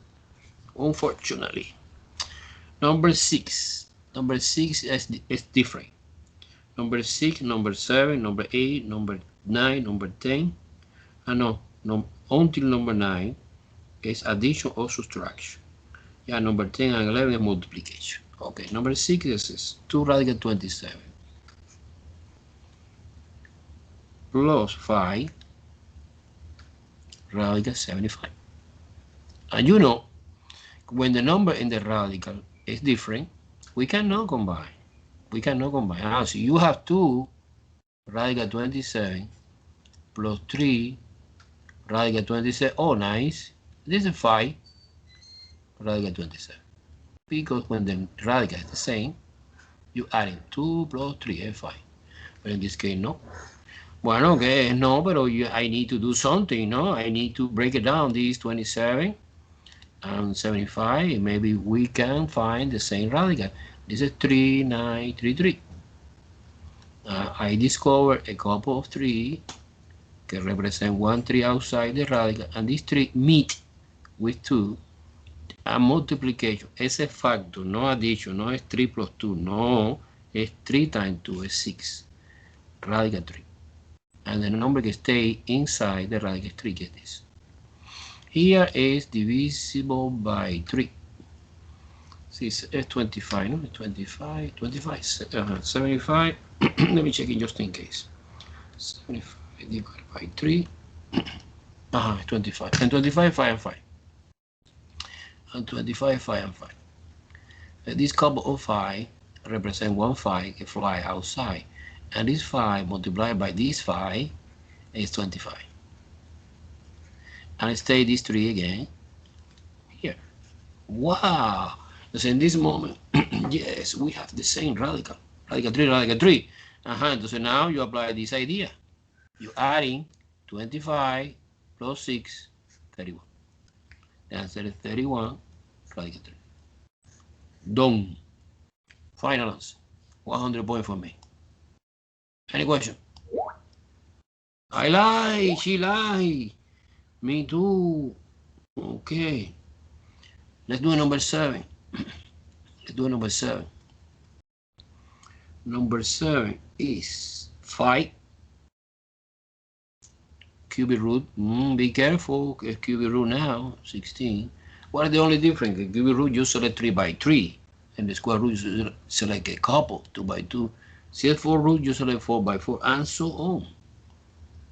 S1: unfortunately. Number 6 is different. Number 6, number 7, number 8, number 9, number 10. No, until number 9 is addition or subtraction. Yeah, number 10 and 11 is multiplication. Okay, number 6 is 2 radical 27 plus 5 radical 75. And you know, when the number in the radical is different, we cannot combine. So you have 2 radical 27 plus 3 radical 27. Oh, nice. This is 5 radical 27. Because when the radical is the same, you add in 2 plus 3 is 5. But in this case, no. Bueno, okay, no, but I need to do something, no? I need to break it down. This 27 and 75. Maybe we can find the same radical. This is 3, 9, 3, 3. I discovered a couple of 3 that represent 1, 3 outside the radical, and these 3 meet with 2, and multiplication. Ese factor, no addition, no es 3 plus 2, no, es 3 times 2, es 6. Radical 3. And the number que stay inside the radical 3 is this. Here is divisible by 3. See, it's 25, no? 25, 75. Let me check it just in case. 75 divided by 3. 25. And 25, 5 and 5. And 25, 5 and 5. This couple of 5 represent one 5 que fly outside. And this 5 multiplied by this 5 is 25. And stay this 3 again here. Wow! So in this moment, yes, we have the same radical. Radical 3, radical 3. So now you apply this idea. You're adding 25 plus 6, 31. The answer is 31, radical 3. Done. Final answer. 100 points for me. Any question? I lie, she lie. Me too. Okay. Let's do number 7. Let's do number 7. Number 7 is 5 cubic root. Be careful. Cubic root now, 16. What is the only difference? The cubic root, you select 3 by 3. And the square root, you select a couple, 2 by 2. CF4 root, you select 4 by 4, and so on.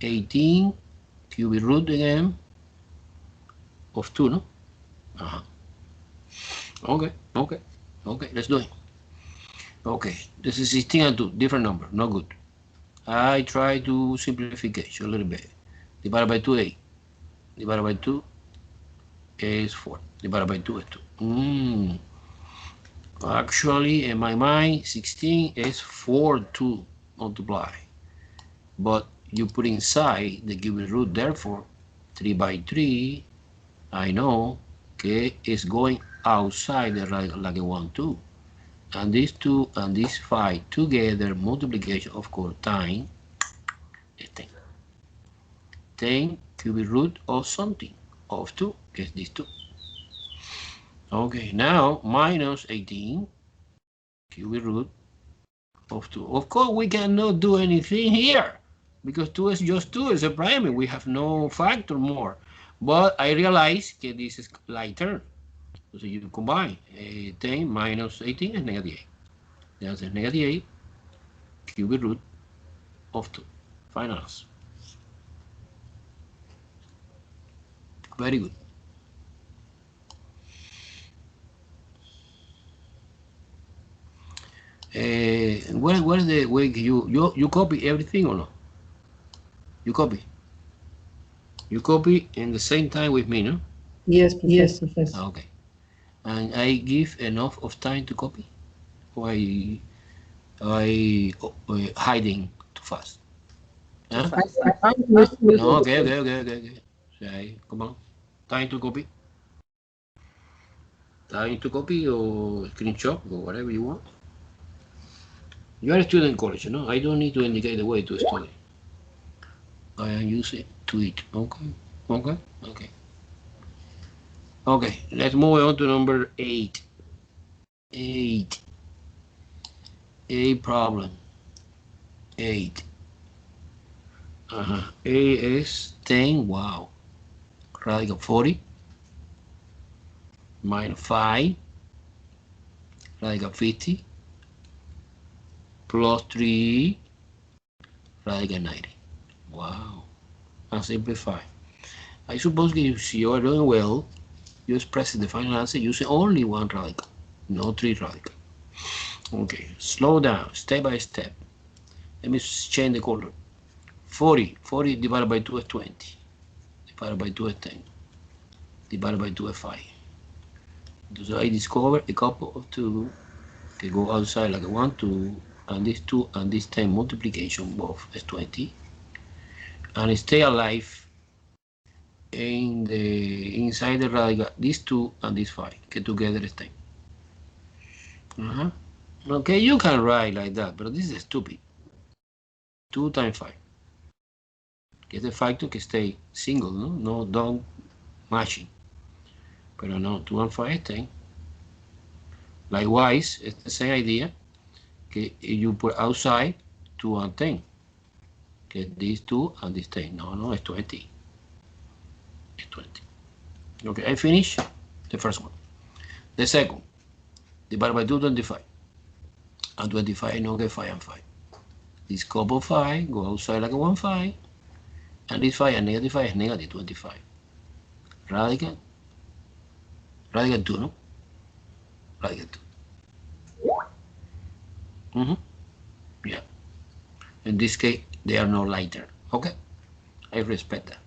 S1: 18 cubic root again of 2, no? Okay, let's do it. Okay, this is 16 and 2, different number, not good. I try to simplification a little bit. Divided by 2, 8. Divided by 2 is 4. Divided by 2 is 2. Actually, in my mind, 16 is 4 to multiply. But you put inside the cubic root, therefore, 3 by 3, I know que is going outside the radical like a 1, 2. And these 2 and these 5 together, multiplication, of course, time is 10. 10 cubic root of something, of 2, is this 2. Okay, now minus 18 cubic root of 2. Of course, we cannot do anything here because 2 is just 2, it's a primary. We have no factor more. But I realize that this is lighter. So you combine 10 minus 18 is negative 8. The answer is negative 8 cubic root of 2. Final answer. Very good. What is the way you copy everything or no? You copy in the same time with me, no?
S3: Yes, Professor.
S1: Okay. And I give enough of time to copy, or I hiding too fast? Huh? No, okay. Say, come on. Time to copy. Time to copy or screenshot or whatever you want. You are a student in college, no? I don't need to indicate the way to study. I am using to it. Okay. Okay, let's move on to number 8. 8. A problem. 8. A is 10. Wow. Radical 40. Minus 5. Radical 50. Plus 3. Radical 90. Wow. And simplify. I suppose if you are doing well, you express the final answer using only one radical, no 3 radical. Okay, slow down, step by step. Let me change the color. 40 divided by 2 is 20. Divided by 2 is 10. Divided by 2 is 5. So I discover a couple of 2 that go outside like a 1, 2, and this 2 and this 10 multiplication both is 20. And stay alive in the inside the radical, these 2 and this 5, que together is 10. Okay, you can write like that, but this is stupid. 2 times 5. Get the factor que stay single, no don't matching. Pero no, 2 and 5 is 10. Likewise, it's the same idea. Okay, you put outside 2 and 10. Okay, these 2 and this 10. No, it's 20. It's 20. Okay, I finish the first one. The second, divide by 2, 25. And 25, no, get 5 and 5. This couple 5 go outside like a 1, 5. And this 5 and negative 5 is negative 25. Radical 2, no? Radical 2. Yeah. In this case, they are no lighter. Okay? I respect that.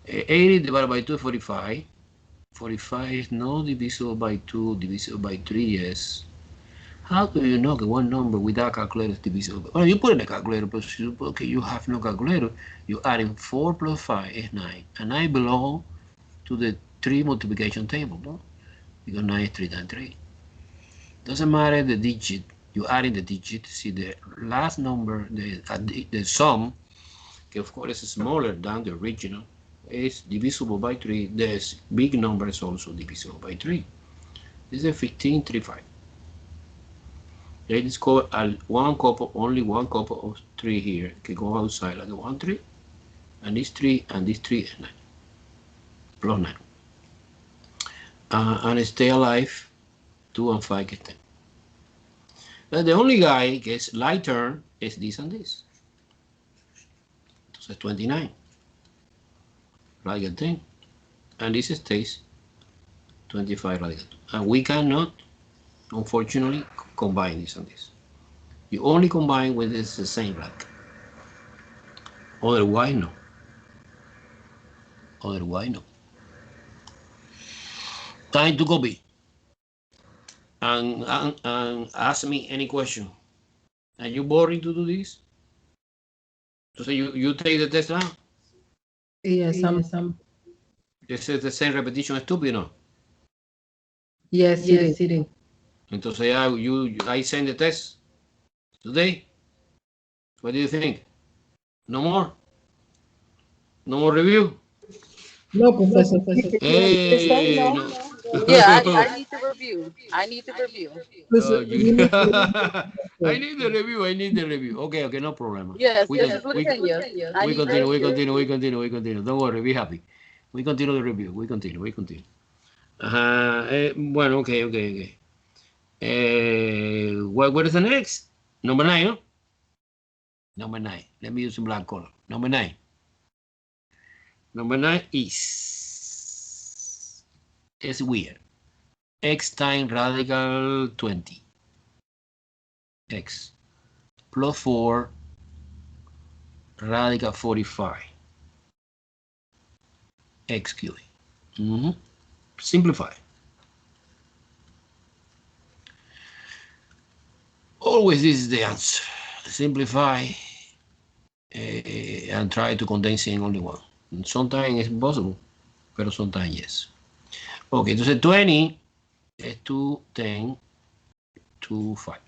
S1: 80 divided by 2 is 45. 45 is not divisible by 2, divisible by 3, yes. How do you know that one number without calculator is divisible by? Well, you put in a calculator, but okay, you have no calculator. You add in 4 plus 5 is 9. And 9 belongs to the 3 multiplication table, no? Because 9 is 3 times 3. Doesn't matter the digit. You add in the digit, see the last number, the sum, okay, of course is smaller than the original, is divisible by 3. This big number is also divisible by 3. This is 1535. They discover only one couple of 3 here can go outside like a 1, 3, and this 3 is 9, plus 9. And stay alive, 2 and 5 get 10. But the only guy gets lighter is this and this. So 29. Radical 10. And this stays 25 radical 2. And we cannot, unfortunately, combine this and this. You only combine when it's the same radical. Otherwise, no. Otherwise, no. Time to copy. And ask me any question. Are you boring to do this? So you take the test now?
S3: Yes, some.
S1: This is the same repetition stupid, no?
S3: Yes, it is.
S1: Entonces I send the test today. What do you think? No more? No more review?
S3: No, Professor.
S1: Hey, no.
S4: Yeah, I need to review. I need to review.
S1: I need the review. Okay, no problem.
S4: Yes,
S1: We
S4: this is Latonia.
S1: continue. Don't worry, be happy. We continue the review. We continue. Bueno, okay. What is the next? Number 9, no? Number 9. Let me use some black color. Number 9. Number 9 is weird. X times radical 20. X plus 4 radical 45. X cubed. Simplify. Always this is the answer. Simplify and try to condense in only one. And sometimes it's impossible, but sometimes yes. Okay, entonces 20 is 2, 10, 2, 5.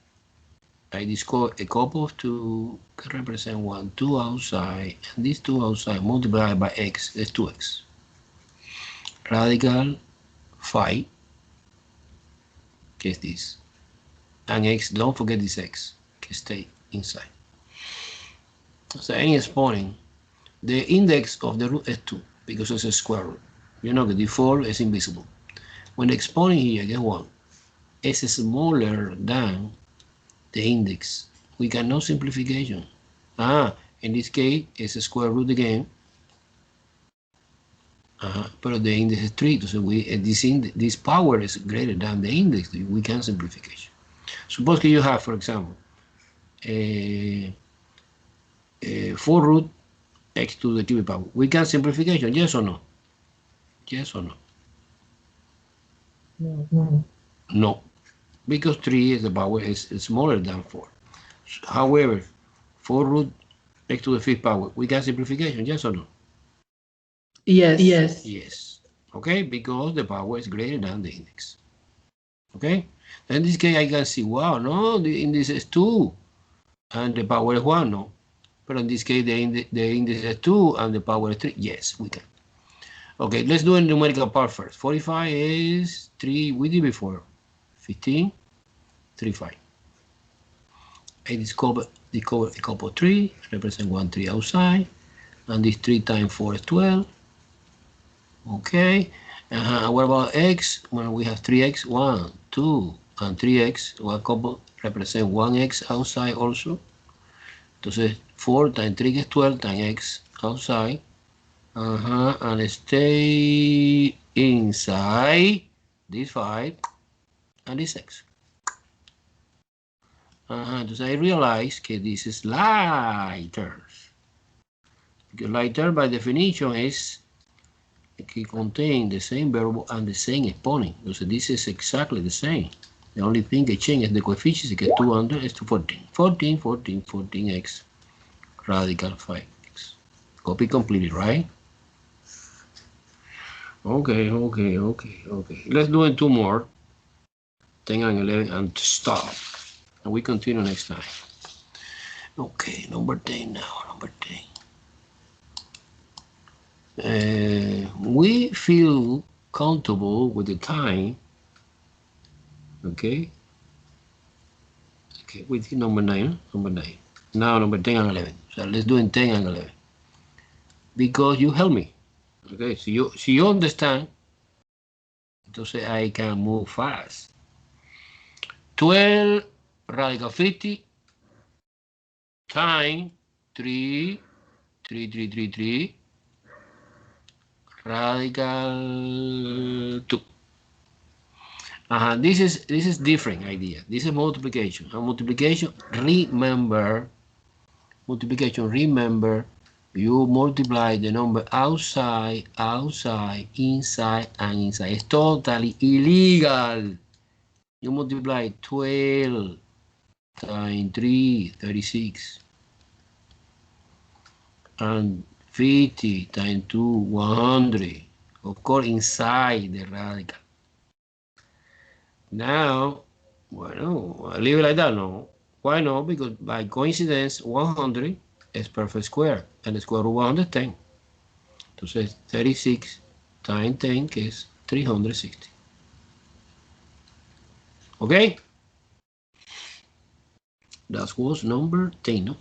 S1: I discover a couple of 2 can represent 1, 2 outside, and these 2 outside multiplied by x is 2x. Radical 5, que is this, and x, don't forget this x, can stay inside. So any exponent, the index of the root is 2, because it's a square root. You know the default is invisible. When the exponent here gets 1, it's smaller than the index. We can know simplification. In this case, it's a square root again. But the index is 3, so this power is greater than the index. We can simplification. Suppose you have, for example, 4 root x to the cubic power. We can simplification, yes or no? Yes or no? No, because 3 is the power is smaller than 4. However, 4 root x to the 5th power, we can simplification, yes or no? Yes. Okay, because the power is greater than the index. Okay, in this case I can see, wow, no, the index is 2 and the power is 1, no. But in this case the index is 2 and the power is 3. Yes, we can. Okay, let's do a numerical part first. 45 is 3, we did before. 15, 35. I discover a couple 3, represent 1 3 outside, and this 3 times 4 is 12. Okay, what about x? Well, we have 3x, 1, 2, and 3x. One couple represent 1x outside also. Entonces, 4 times 3 is 12 times x outside. And stay inside this 5 and this x. Entonces I realize que this is lighter. Because lighter by definition is que contain the same variable and the same exponent. Entonces this is exactly the same. The only thing that changes the coefficients que 200 is to 14. 14, 14, 14x radical 5x. Copy completed, right? Okay. Let's do it 2 more. 10 and 11 and stop. And we continue next time. Okay, number 10 now, number 10. We feel comfortable with the time. Okay, with number 9. Now number 10 and 11. So let's do in 10 and 11. Because you help me. Okay, so you understand. Entonces I can move fast. 12 radical 50 times 3 radical 2. This is different idea. This is multiplication. And multiplication, remember, you multiply the number outside, inside, and inside. It's totally illegal. You multiply 12 times 3, 36. And 50 times 2, 100. Of course, inside the radical. Now, well, I leave it like that, no. Why not? Because by coincidence, 100 is perfect square, and the square root 100 is 10. Entonces, 36 times 10 is 360. Okay? That was number 10, no?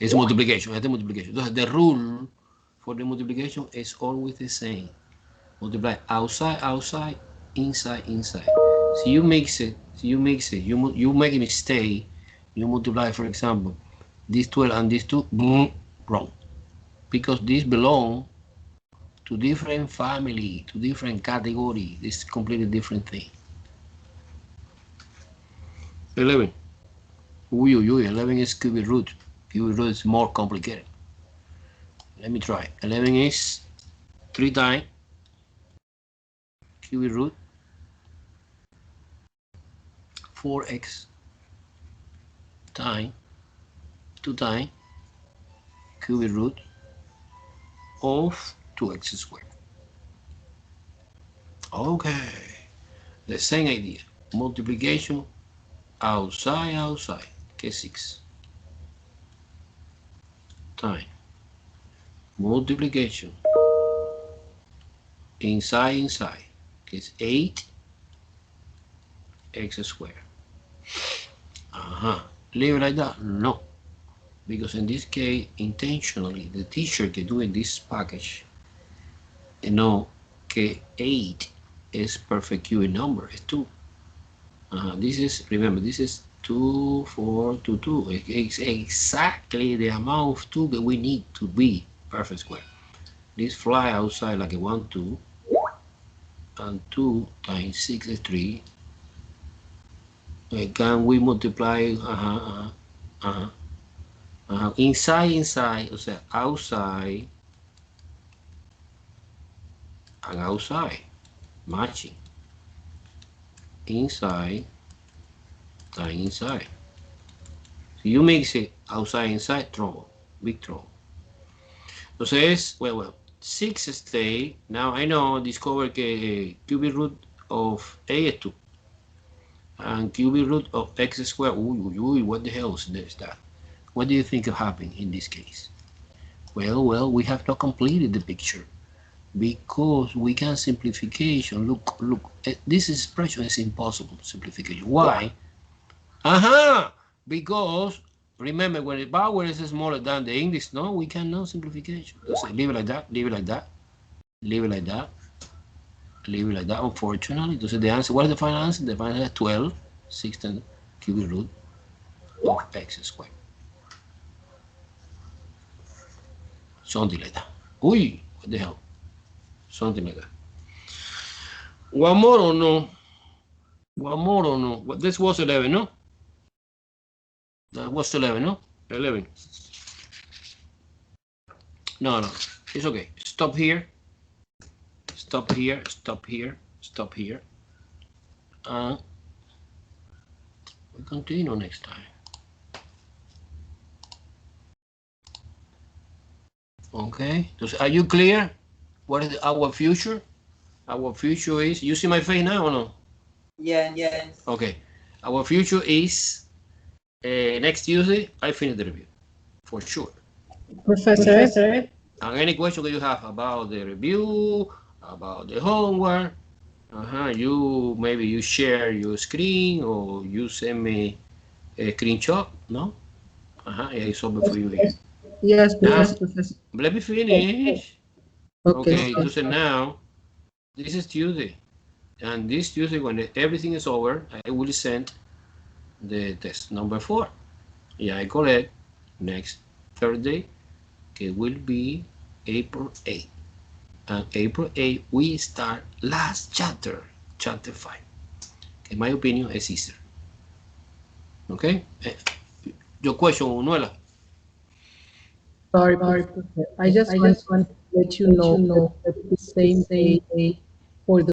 S1: It's multiplication, Entonces, the rule for the multiplication is always the same. Multiply outside, inside. So you mix it, you make a mistake, you multiply, for example, this 12 and this 2, wrong. Because these belong to different family, to different category. This is completely different thing. 11. 11 is cubic root. Cubic root is more complicated. Let me try. 11 is 3 times cubic root 4x times 2 times cubic root of 2x squared. Okay, the same idea. Multiplication outside, que 6 times multiplication inside, que is 8x squared. Leave it like that? No, because in this case, intentionally, the teacher que doing this package, you know, que 8 is perfect cubic number, it's 2. This is, remember, this is 2, 4, 2, 2. It's exactly the amount of 2 that we need to be perfect square. This fly outside like a 1, 2, and 2 times 6 is 3. Can we multiply inside, o sea, outside and outside, matching. Inside times inside. So you mix it outside, inside, trouble, big trouble. Entonces, well, 6 stay. Now I know, discover que cubic root of a is 2. And cubic root of x squared, what the hell is that? What do you think happened in this case? Well, we have not completed the picture because we can simplification. Look, this expression is impossible simplification. Why? Because remember when the power is smaller than the index, no, we cannot simplification. So leave it like that, leave it like that, leave it like that, leave it like that, unfortunately. So the answer, what is the final answer? The final answer is 12 16 cubic root of x squared. Something like that. Uy, what the hell? Something like that. One more or no? One more or no? This was 11, no? That was 11, no? 11. No, it's okay. Stop here. Stop here. Stop here. Stop here. We continue next time. Okay. So are you clear? What is our future? Our future is. You see my face now or no?
S2: Yes.
S1: Okay. Our future is next Tuesday. I finish the review for sure.
S3: Professor.
S1: And any question that you have about the review, about the homework, maybe you share your screen or you send me a screenshot, no? It's over for you here.
S3: Yes,
S1: Now,
S3: Professor.
S1: let me finish.
S3: Okay.
S1: So now, this is Tuesday. And this Tuesday, when everything is over, I will send the test number 4. Yeah, I collect next Thursday. It will be April 8th. And April 8th, we start last chapter, chapter 5. In my opinion, it's easier. Okay? Your question, Manuela?
S3: Sorry, Professor. I just want to let you know that it's the same day for the